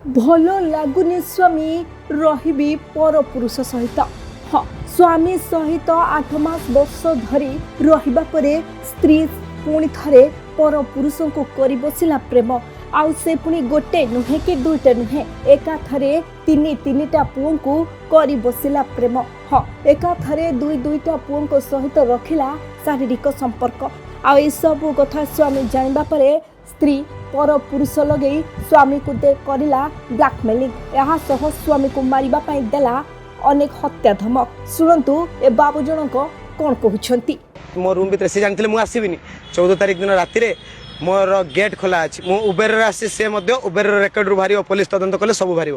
भल लगुनि स्वामी रही पर पुरुष सहित। हाँ, स्वामी सहित 8 मास वर्ष धरी रहिबा परे स्त्री पुणी थरे पर पुरुष को करी बसिला प्रेम। आउ से पुणी गोटे नुहे कि दुईटा नुहे एका थरे तीनिटा पुओं को करी बसिला प्रेम। हाँ, एका थरे दुईटा पुओं को सहित रखिला शारीरिक संपर्क। आ ये सब कथा स्वामी जानबा परे स्त्री पर पुरुष लगे स्वामी को दे करिला ब्लैकमेलिंग। यहाँ सह स्वामी को मारिबा पाई देला अनेक हत्या धमक। शुणु ए बाबू जनक कौन कहउछंती। मो रूम भीतर से जानते मुझे आसबिनी 14 तारिख दिन राति मोर गेट खोला अच्छी मु उबेर आसी से उबेर रेकर्ड रु बाहर पुलिस तदंत कले सब बाहर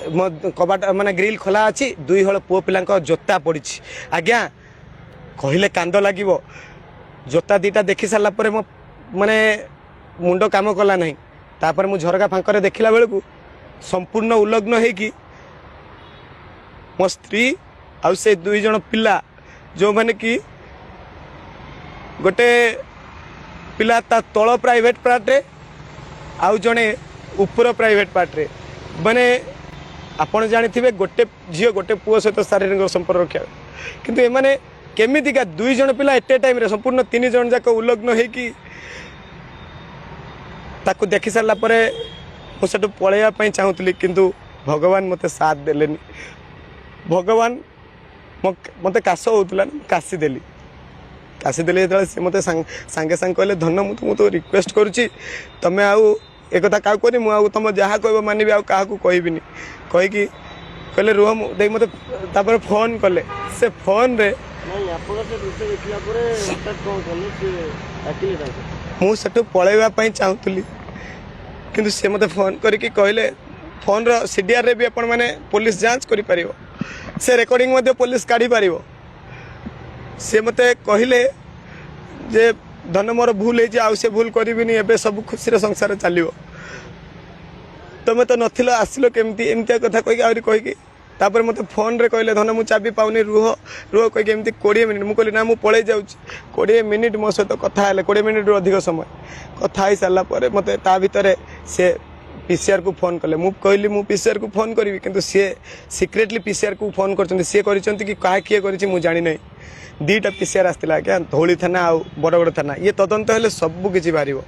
मो कबाट माने ग्रिल खोला अच्छी 2 हल पुओ पिला जोता पड़ी आज्ञा कहले कांद लगे जोता 2टा देखी सारा पर मो माने मुंड काम कला नहीं तापर मु झरका फांकर देखला बेलू संपूर्ण उलग्न होगी मो स्त्री आउ से 2 जन पिला जो माने कि गोटे पिला ता तल प्राइवेट पार्ट रे आउ जने ऊपर प्राइवेट पार्ट रे माने आपण जानी थिबे गोटे झियो गोटे पुओ सहित शारीरिक संपर्क रखा किंतु ए माने केमितिका 2 जन पिला एटे टाइम रे संपूर्ण 3 जन जाक उलग्न होगी ताकू देखी सारा पर मुझे पलैया चाहूली किंतु भगवान मते साथ देलेनी। भगवान मते काश होता काशी देली जो से मत सांगे सांगे कहले धन मुझे तो रिक्वेस्ट करुच्ची तुम आउ एक क्या करी मुझे तुम जहाँ कह मानवी आउ क्या कहबिनी कहीकि कहले रुह देख मत फोन कले से फोन रे मुझे पलैया चाहूली किंतु से मते फोन करके कहले फोन रो सीडीआर रे भी आपण माने पुलिस जांच करि परिवो से रेकॉर्डिंग मध्ये पुलिस काढी परिवो से मते कहले जे धन मोर भूल है जे आउ से भूल करिबिनी एबे सब खुशी रे संसार चलिवो तमे तो नथिलो आसिलो केमती एमती कथा कहि आउरी कहि तापर मते फोन रे कहले धन मु चाबी पाउनी रुह रुह कहि एमती 20 मिनिट मु कहली ना मु पळे जाउची 20 मिनिट मो सहित कथा हेले 20 मिनिट रो अधिक समय कथा ही सारा पर मते ता भितरे से पीसीआर को फोन कले मु कहली मु पीसीआर को फोन करी किंतु सी सिक्रेटली पीसीआर को फोन कर सी कर कि क्या किए कर मु जानी नहीं 2टा पीसीआर आसला आज्ञा धौली थाना आ बड़ थाना ये तदंत हेले सब किसी बाहर यहाँ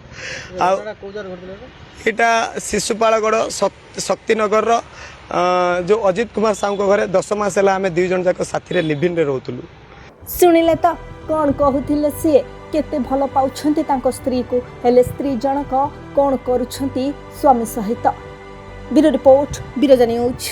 शिशुपालगढ़ शक्तिनगर जो अजित कुमार साहू घरे 10 मास है आम 2 जन जाक साथी लिभिन रे रोतलु। शुणिले तो कौन कहूथिले सी केते भल पाउछंती तांको स्त्री को हेले स्त्री जनक कौन करुछंती स्वामी सहित। Bureau report Biraja news.